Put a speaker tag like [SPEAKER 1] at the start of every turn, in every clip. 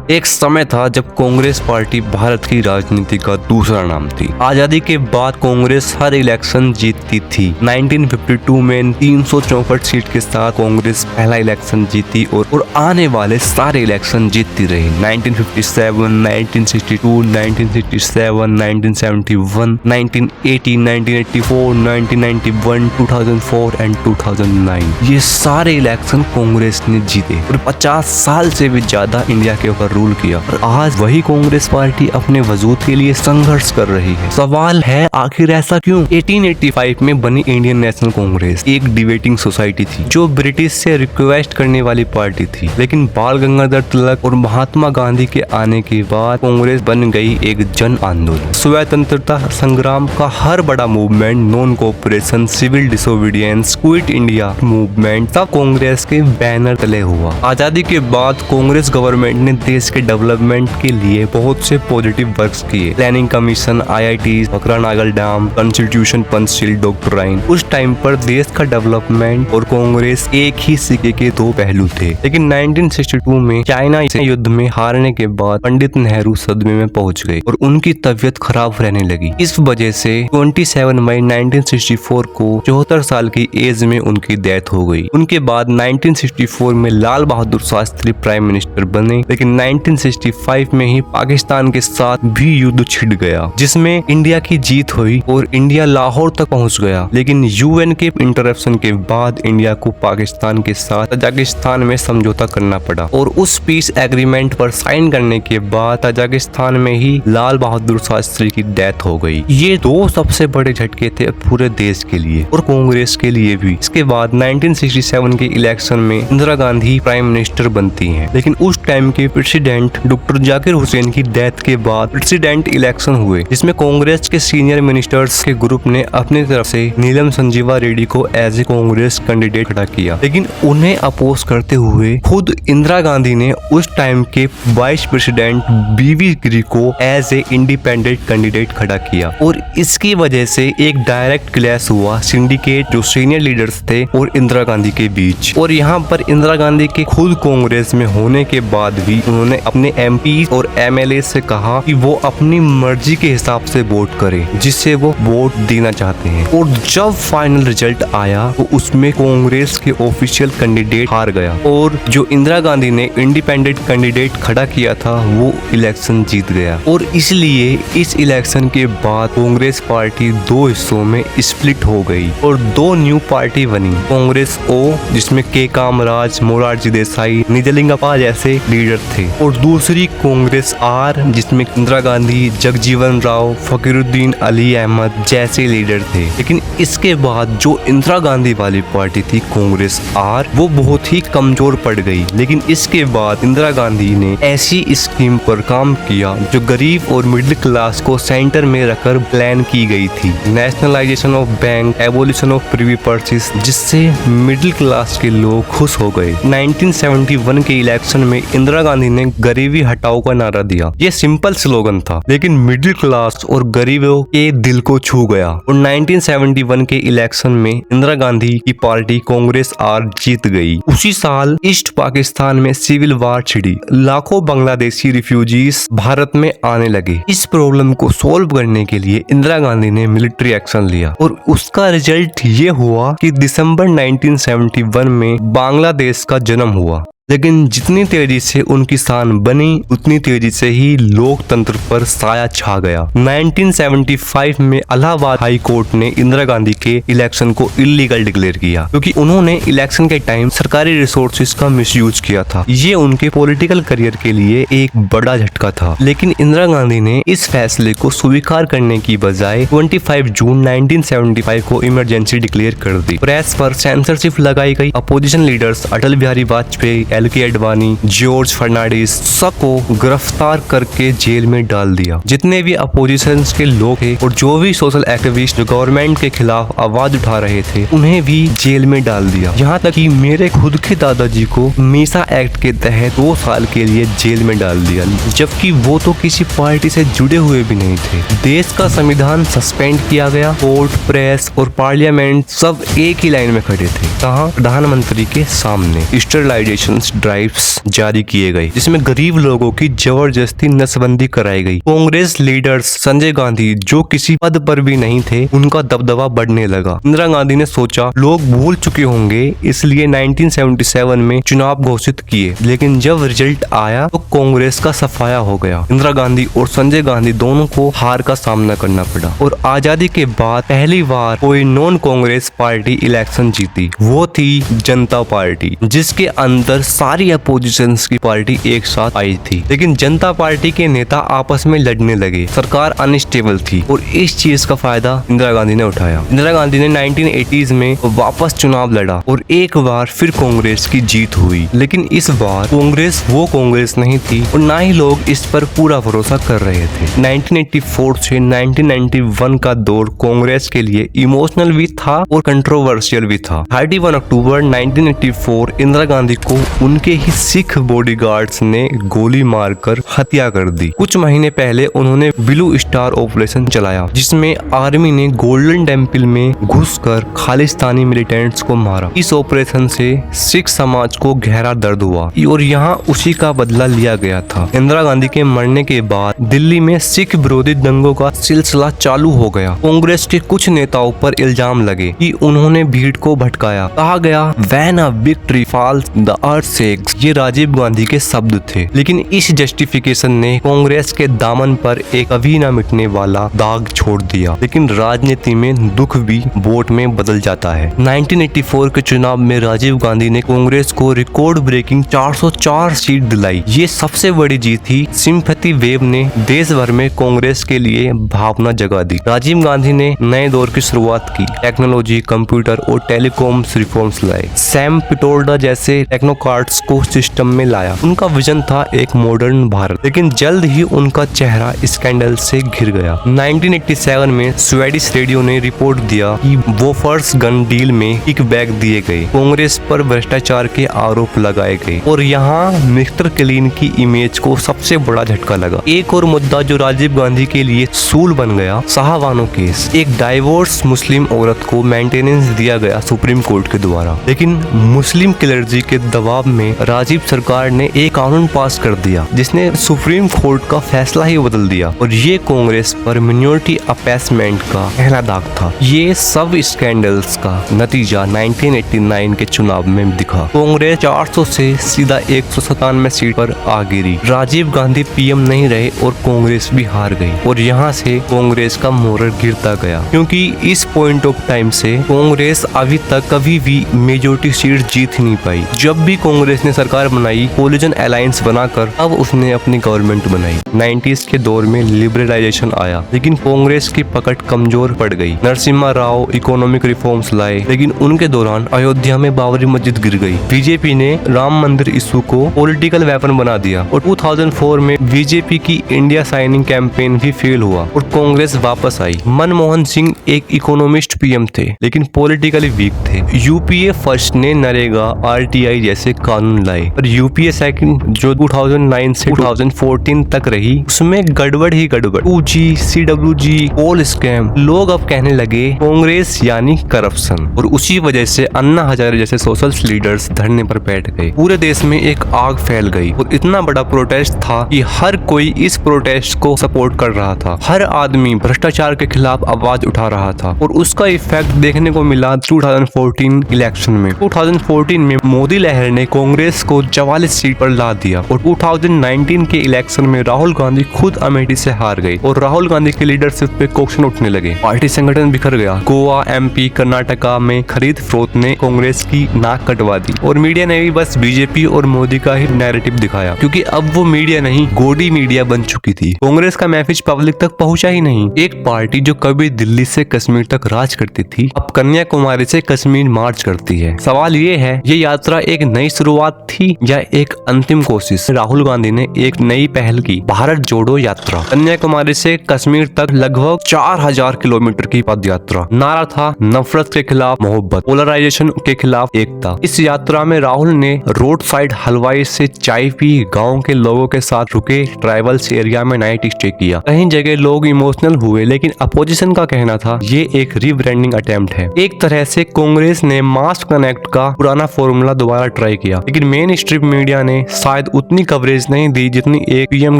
[SPEAKER 1] एक समय था जब कांग्रेस पार्टी भारत की राजनीति का दूसरा नाम थी। आजादी के बाद कांग्रेस हर इलेक्शन जीतती थी। 1952 में 364 सीट के साथ कांग्रेस पहला इलेक्शन जीती और आने वाले सारे इलेक्शन जीतती रही। 1957, 1962, 1967, 1971, 1980, 1984, 1991, 2004 एंड 2009 ये सारे इलेक्शन कांग्रेस ने जीते और 50 साल से भी ज्यादा इंडिया के ऊपर रूल किया। और आज वही कांग्रेस पार्टी अपने वजूद के लिए संघर्ष कर रही है। सवाल है आखिर ऐसा क्यों? 1885 में बनी इंडियन नेशनल कांग्रेस एक डिबेटिंग सोसाइटी थी जो ब्रिटिश से रिक्वेस्ट करने वाली पार्टी थी, लेकिन बाल गंगाधर तिलक और महात्मा गांधी के आने के बाद कांग्रेस बन गई एक जन आंदोलन। स्वतंत्रता संग्राम का हर बड़ा movement, non cooperation, civil disobedience, quit India movement सब कांग्रेस के बैनर तले हुआ। आजादी के बाद कांग्रेस गवर्नमेंट ने देश के डेवलपमेंट के लिए बहुत से पॉजिटिव वर्क्स किए। Planning commission, IIT, Bhakra Nangal dam, constitution, Panchsheel doctrine. उस टाइम पर देश का डेवलपमेंट और कांग्रेस एक ही सिक्के के दो पहलू थे। लेकिन 1962 में चाइना से युद्ध में हारने के बाद पंडित नेहरू सदमे में पहुंच गए और उनकी तबीयत खराब रहने लगी। इस वजह से 27 मई 1964 को 74 साल की एज में उनकी डेथ हो गई। उनके बाद 1964 में लाल बहादुर शास्त्री प्राइम मिनिस्टर बने, लेकिन 1965 में ही पाकिस्तान के साथ भी युद्ध छिड़ गया, जिसमें इंडिया की जीत हुई और इंडिया लाहौर तक पहुंच गया। लेकिन UN के इंटरप्शन के बाद इंडिया को पाकिस्तान के साथ तजाकिस्तान में समझौता करना पड़ा और उस पीस एग्रीमेंट पर साइन करने के बाद तजाकिस्तान में ही लाल बहादुर शास्त्री की डेथ हो गई। ये दो सबसे बड़े झटके थे पूरे देश के लिए और कांग्रेस के लिए भी। इसके बाद 1967 के इलेक्शन में इंदिरा गांधी प्राइम मिनिस्टर बनती हैं, लेकिन उस टाइम के प्रेसिडेंट डॉक्टर जाकिर हुसैन की डेथ के बाद प्रेसिडेंट इलेक्शन हुए, जिसमें कांग्रेस के सीनियर मिनिस्टर्स के ग्रुप ने अपनी तरफ से नीलम संजीवा रेड्डी को एज ए कांग्रेस कैंडिडेट खड़ा किया, लेकिन उन्हें अपोज करते हुए खुद इंदिरा गांधी ने उस टाइम के वाइस प्रेसिडेंट BV गिरी को एज ए इंडिपेंडेंट कैंडिडेट खड़ा किया और इसकी वजह से एक डायरेक्ट क्लैश हुआ सिंडिकेट जो सीनियर लीडर्स थे और इंदिरा गांधी के बीच। और यहाँ पर इंदिरा गांधी के खुद कांग्रेस में होने के बाद भी उन्होंने अपने MP और MLA से कहा कि वो अपनी मर्जी के हिसाब से वोट करें जिससे वो वोट देना चाहते हैं। और जब फाइनल रिजल्ट आया तो उसमें कांग्रेस के ऑफिशियल कैंडिडेट हार गया और जो इंदिरा गांधी ने इंडिपेंडेंट कैंडिडेट खड़ा किया था वो इलेक्शन जीत गया। और इसलिए इस इलेक्शन के बाद कांग्रेस पार्टी दो हिस्सों में स्प्लिट हो गई और दो न्यू पार्टी बनी, कांग्रेस O जिसमें के कामराज, मोरारजी देसाई, निजलिंगप्पा जैसे लीडर थे, और दूसरी कांग्रेस R जिसमें इंदिरा गांधी, जगजीवन राव, फकीरुद्दीन अली अहमद जैसे लीडर थे। लेकिन इसके बाद जो इंदिरा गांधी वाली पार्टी थी कांग्रेस R वो बहुत ही कमजोर पड़ गई। लेकिन इसके बाद इंदिरा गांधी ने ऐसी स्कीम पर काम किया जो गरीब और मिडिल क्लास को सेंटर में रखकर प्लान की गई थी। Nationalisation of bank, abolition of privy purses, जिससे मिडिल क्लास के लोग खुश हो गए। 1971 के इलेक्शन में इंदिरा गांधी ने गरीबी हटाओ का नारा दिया। ये सिंपल स्लोगन था लेकिन मिडिल क्लास और गरीबों के दिल को छू गया और 1971 के इलेक्शन में इंदिरा गांधी की पार्टी कांग्रेस R जीत गई। उसी साल ईस्ट पाकिस्तान में सिविल वार छिड़ी, लाखों बांग्लादेशी रिफ्यूजीज भारत में आने लगे। इस प्रॉब्लम को सॉल्व करने के लिए इंदिरा गांधी ने मिलिट्री एक्शन लिया और उसका रिजल्ट ये हुआ कि दिसंबर 1971 में बांग्लादेश का जन्म हुआ। लेकिन जितनी तेजी से उनकी शान बनी उतनी तेजी से ही लोकतंत्र पर साया छा गया। 1975 में इलाहाबाद हाई कोर्ट ने इंदिरा गांधी के इलेक्शन को इलीगल डिक्लेयर किया क्योंकि उन्होंने इलेक्शन के टाइम सरकारी रिसोर्सेज का मिसयूज किया था। ये उनके पॉलिटिकल करियर के लिए एक बड़ा झटका था। लेकिन इंदिरा गांधी ने इस फैसले को स्वीकार करने की बजाय 25 जून 1975 को इमरजेंसी डिक्लेयर कर दी। प्रेस पर सेंसरशिप लगाई गई। Opposition leaders Atal Bihari Vajpayee, LK Advani, George Fernandes सबको गिरफ्तार करके जेल में डाल दिया। जितने भी अपोजिशन के लोग थे और जो भी सोशल एक्टिविस्ट जो गवर्नमेंट के खिलाफ आवाज उठा रहे थे उन्हें भी जेल में डाल दिया। यहाँ तक कि मेरे खुद के दादाजी को मीसा एक्ट के तहत 2 साल के लिए जेल में डाल दिया, जबकि वो तो किसी पार्टी से जुड़े हुए भी नहीं थे। देश का संविधान सस्पेंड किया गया। कोर्ट, प्रेस और पार्लियामेंट सब एक ही लाइन में खड़े थे। कहाँ? प्रधानमंत्री के सामने। स्टरलाइजेशन मास ड्राइव्स जारी किए गए जिसमें गरीब लोगों की जबरदस्ती नसबंदी कराई गई। कांग्रेस लीडर्स संजय गांधी जो किसी पद पर भी नहीं थे, उनका दबदबा बढ़ने लगा। इंदिरा गांधी ने सोचा लोग भूल चुके होंगे, इसलिए 1977 में चुनाव घोषित किए, लेकिन जब रिजल्ट आया तो कांग्रेस का सफाया हो गया। इंदिरा गांधी और संजय गांधी दोनों को हार का सामना करना पड़ा और आजादी के बाद पहली बार कोई नॉन कांग्रेस पार्टी इलेक्शन जीती, वो थी जनता पार्टी, जिसके अंदर सारी अपोजिशन की पार्टी एक साथ आई थी। लेकिन जनता पार्टी के नेता आपस में लड़ने लगे, सरकार अनस्टेबल थी और इस चीज का फायदा इंदिरा गांधी ने उठाया। इंदिरा गांधी ने 1980s में वापस चुनाव लड़ा और एक बार फिर कांग्रेस की जीत हुई, लेकिन इस बार कांग्रेस वो कांग्रेस नहीं थी और ना ही लोग इस पर पूरा भरोसा कर रहे थे। 1984 से 1991 का दौर कांग्रेस के लिए इमोशनल भी था और कंट्रोवर्शियल भी था। 31 अक्टूबर 1984 इंदिरा गांधी को उनके ही सिख बॉडीगार्ड्स ने गोली मारकर हत्या कर दी। कुछ महीने पहले उन्होंने ब्लू स्टार ऑपरेशन चलाया, जिसमें आर्मी ने गोल्डन टेम्पल में घुसकर खालिस्तानी मिलिटेंट्स को मारा। इस ऑपरेशन से सिख समाज को गहरा दर्द हुआ और यहाँ उसी का बदला लिया गया था। इंदिरा गांधी के मरने के बाद दिल्ली में सिख विरोधी दंगों का सिलसिला चालू हो गया। कांग्रेस के कुछ नेताओं पर इल्जाम लगे कि उन्होंने भीड़ को भटकाया। कहा गया when a big tree falls the earth shakes, ये राजीव गांधी के शब्द थे, लेकिन इस जस्टिफिकेशन ने कांग्रेस के दामन पर एक कभी न मिटने वाला दाग छोड़ दिया। लेकिन राजनीति में दुख भी वोट में बदल जाता है। 1984 के चुनाव में राजीव गांधी ने कांग्रेस को रिकॉर्ड ब्रेकिंग 404 सीट दिलाई। ये सबसे बड़ी जीत थी। सिंपैथी वेव ने देश भर में कांग्रेस के लिए भावना जगा दी। राजीव गांधी ने नए दौर की शुरुआत की, टेक्नोलॉजी, कंप्यूटर और टेलीकॉम रिफॉर्म्स लाए। सैम पिटोल्डा जैसे टेक्नोक्रेट्स को सिस्टम में लाया। उनका विजन था एक मॉडर्न भारत, लेकिन जल्द ही उनका चेहरा स्कैंडल से घिर गया। 1987 में स्वीडिश रेडियो ने रिपोर्ट दिया कि वोफर्स गन डील में किकबैक दिए गए, कांग्रेस पर भ्रष्टाचार के आरोप लगाए गए और यहाँ मिस्टर क्लीन की इमेज को सबसे बड़ा झटका लगा। एक और मुद्दा जो राजीव गांधी के लिए सूल बन गया, शाहबानो केस। एक डाइवोर्स मुस्लिम औरत को मेंटेनेंस दिया गया सुप्रीम कोर्ट के द्वारा, लेकिन मुस्लिम क्लर्जी के दबाव में राजीव सरकार ने एक कानून पास कर दिया जिसने सुप्रीम कोर्ट का फैसला ही बदल दिया और ये कांग्रेस पर मिनॉरिटी अपीसमेंट का पहला दाग था। ये सब स्कैंडल्स का नतीजा 1989 के चुनाव में दिखा। कांग्रेस 400 से सीधा 197 सीट पर आ गिरी। राजीव गांधी पीएम नहीं रहे और कांग्रेस भी हार गई और यहाँ से कांग्रेस का मोरल गिरता गया, क्योंकि इस पॉइंट ऑफ टाइम से कांग्रेस अभी तक कभी भी मेजोरिटी सीट जीत नहीं पाई। जब भी कांग्रेस ने सरकार बनाई, कोलिजन अलायंस बनाकर अब उसने अपनी गवर्नमेंट बनाई। 90s के दौर में लिबरलाइजेशन आया, लेकिन कांग्रेस की पकड़ कमजोर पड़ गई। नरसिम्हा राव इकोनॉमिक रिफॉर्म्स लाए, लेकिन उनके दौरान अयोध्या में बाबरी मस्जिद गिर गई। बीजेपी ने राम मंदिर इशू को पॉलिटिकल वेपन बना दिया और 2004 में बीजेपी की इंडिया साइनिंग कैंपेन भी फेल हुआ और कांग्रेस वापस आई। मनमोहन सिंह एक इकोनॉमिस्ट पीएम थे, लेकिन पॉलिटिकली वीक थे। यूपीए फर्स्ट ने नरेगा, आरटीआई जैसे कानून लाए और यूपीए सेकंड जो 2009 से 2014 तक रही, उसमें गड़बड़ ही गड़बड़। 2G, CWG, कोल स्कैम। लोग अब कहने लगे कांग्रेस यानी करप्शन और उसी वजह से अन्ना हजारे जैसे सोशल लीडर्स धरने पर बैठ गए। पूरे देश में एक आग फैल गई और इतना बड़ा प्रोटेस्ट था कि हर कोई इस प्रोटेस्ट को सपोर्ट कर रहा था। हर आदमी भ्रष्टाचार के खिलाफ आवाज उठा रहा था और उसका इफेक्ट देखने को मिला 2014 इलेक्शन में। 2014 में मोदी लहर ने कांग्रेस को 44 सीट पर ला दिया और 2019 के इलेक्शन में राहुल गांधी खुद अमेठी से हार गए और राहुल गांधी की लीडरशिप पे क्वेश्चन उठने लगे। पार्टी संगठन बिखर गया। गोवा, MP, कर्नाटका में खरीद फरोख्त ने कांग्रेस की नाक कटवा दी और मीडिया ने भी बस बीजेपी और मोदी का ही नैरेटिव दिखाया, क्योंकि अब वो मीडिया नहीं, गोदी मीडिया बन चुकी थी। कांग्रेस का मैसेज पब्लिक तक पहुंचा ही नहीं। एक पार्टी जो कभी दिल्ली से कश्मीर तक राज करती थी, अब कन्याकुमारी से कश्मीर मार्च करती है। सवाल ये है, ये यात्रा एक नई शुरुआत थी या एक अंतिम कोशिश? राहुल गांधी ने एक नई पहल की, भारत जोड़ो यात्रा। कन्याकुमारी से कश्मीर तक लगभग 4000 किलोमीटर की पद यात्रा। नारा था नफरत के खिलाफ मोहब्बत, पोलराइजेशन के खिलाफ एकता। इस यात्रा में राहुल ने रोड साइड हलवाई से चाय पी, गाँव के लोगों के साथ रुके, ट्राइबल्स एरिया में नाइट स्टे किया। कहीं जगह लोग इमोशनल हुए, लेकिन अपोजिशन का कहना था ये एक रीब्रांडिंग अटेम्प्ट है। एक तरह से कांग्रेस ने मास कनेक्ट का पुराना फॉर्मूला दोबारा ट्राई किया। लेकिन मेन स्ट्रीम मीडिया ने शायद उतनी कवरेज नहीं दी जितनी एक पीएम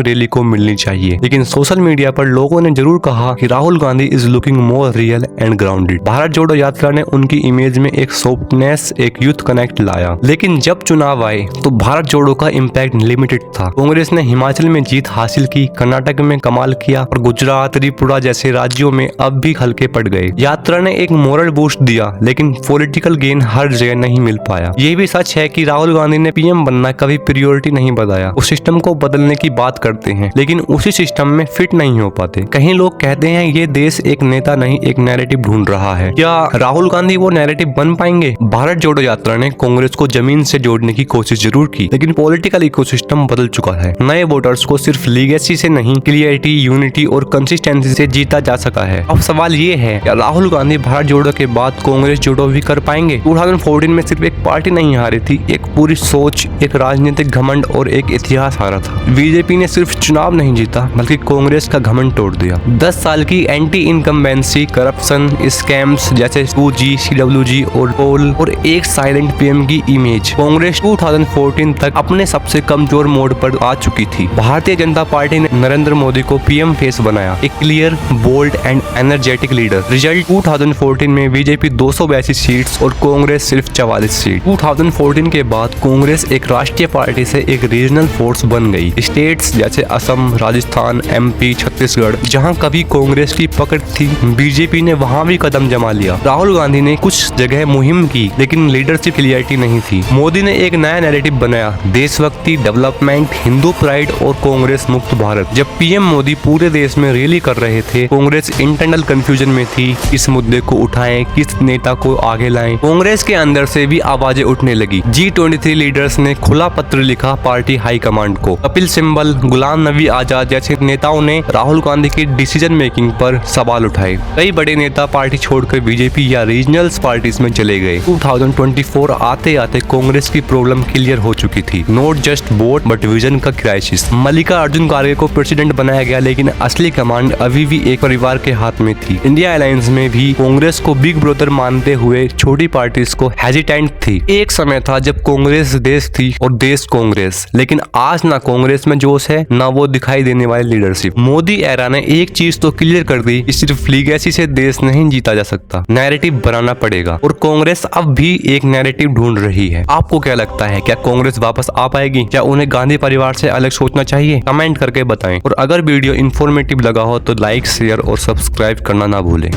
[SPEAKER 1] रैली को मिलनी चाहिए। लेकिन सोशल मीडिया पर लोगों ने जरूर कहा कि Rahul Gandhi is looking more real and grounded. Bharat जोड़ो यात्रा ने उनकी इमेज में एक सॉफ्टनेस, एक यूथ कनेक्ट लाया। लेकिन जब चुनाव आए तो भारत जोड़ो का इम्पैक्ट लिमिटेड था। कांग्रेस ने हिमाचल में जीत हासिल की, कर्नाटक में कमाल किया और गुजरात, त्रिपुरा जैसे राज्यों में अब भी हल्के पड़ गए। यात्रा ने एक मोरल बूस्ट दिया, लेकिन पॉलिटिकल गेन हर जगह नहीं मिल पाया। ये भी सच है कि राहुल गांधी ने पीएम बनना कभी प्रायोरिटी नहीं बताया। उस सिस्टम को बदलने की बात करते हैं, लेकिन उसी सिस्टम में फिट नहीं हो पाते। कहीं लोग कहते हैं ये देश एक नेता नहीं एक नैरेटिव ढूंढ रहा है। क्या राहुल गांधी वो नैरेटिव बन पाएंगे? भारत जोड़ो यात्रा ने कांग्रेस को जमीन से जोड़ने की कोशिश जरूर की, लेकिन पॉलिटिकल इकोसिस्टम बदल चुका है। नए वोटर्स को सिर्फ लीगेसी से नहीं, क्लियरिटी, यूनिटी और कंसिस्टेंसी से जीता जा सका है। अब सवाल ये है, क्या राहुल गांधी भारत जोड़ो के बाद कांग्रेस जोड़ो भी कर पाएंगे? 2014 में सिर्फ एक पार्टी नहीं हारी थी, एक पूरी सोच, एक राजनीतिक घमंड और एक इतिहास हारा था। बीजेपी ने सिर्फ चुनाव नहीं जीता, बल्कि कांग्रेस का घमंड तोड़ दिया। 10 साल की एंटी इनकम्बेंसी, करप्शन, स्कैम्स जैसे 2G, CWG और पोल और एक साइलेंट पीएम की इमेज कांग्रेस 2014 तक अपने सबसे कमजोर मोड पर आ चुकी थी। भारतीय जनता पार्टी ने नरेंद्र मोदी को पीएम फेस बनाया, एक clear, bold and energetic leader. Result 2014 में बीजेपी 282 सीट्स और कांग्रेस सिर्फ 44 सीट। 2014 के बाद कांग्रेस एक राष्ट्रीय पार्टी से एक रीजनल फोर्स बन गई। स्टेट्स जैसे असम, राजस्थान, MP, छत्तीसगढ़, जहां कभी कांग्रेस की पकड़ थी, बीजेपी ने वहां भी कदम जमा लिया। राहुल गांधी ने कुछ जगह मुहिम की, लेकिन लीडरशिप क्लियरिटी नहीं थी। मोदी ने एक नया नैरेटिव बनाया, देशभक्ति, डेवलपमेंट, हिंदू प्राइड और कांग्रेस मुक्त भारत। जब पीएम मोदी पूरे देश में रैली कर रहे थे, कांग्रेस इंटरनल कंफ्यूजन में थी, किस मुद्दे को उठाएं, किस नेता को आगे लाएं। कांग्रेस के अंदर से भी आवाजें उठने लगी। G23 लीडर्स ने खुला पत्र लिखा पार्टी हाईकमांड को। कपिल सिब्बल, गुलाम नबी आजाद जैसे नेताओं ने राहुल गांधी की डिसीजन मेकिंग पर सवाल उठाए। कई बड़े नेता पार्टी छोड़कर बीजेपी या रीजनल्स पार्टीज में चले गए। 2024 आते आते कांग्रेस की प्रॉब्लम क्लियर हो चुकी थी। Not just vote but vision का क्राइसिस। मल्लिकार्जुन खड़गे को प्रेसिडेंट बनाया गया, लेकिन असली कमांड अभी भी एक परिवार के हाथ में थी। इंडिया अलायंस में भी कांग्रेस को बिग ब्रदर मानते हुए छोटी पार्टीज को हेजिटेंट थी। एक समय था जब कांग्रेस देश थी और देश कांग्रेस, लेकिन आज ना कांग्रेस में जोश है, ना वो दिखाई देने वाली लीडरशिप। मोदी एरा ने एक चीज तो क्लियर कर दी कि सिर्फ लीगेसी से देश नहीं जीता जा सकता, नैरेटिव बनाना पड़ेगा। और कांग्रेस अब भी एक नैरेटिव ढूंढ रही है। आपको क्या लगता है, क्या कांग्रेस वापस आ पाएगी? क्या उन्हें गांधी परिवार से अलग सोचना चाहिए? कमेंट करके बताएं। और अगर वीडियो इन्फॉर्मेटिव लगा हो तो लाइक, शेयर और सब्सक्राइब करना ना भूलें।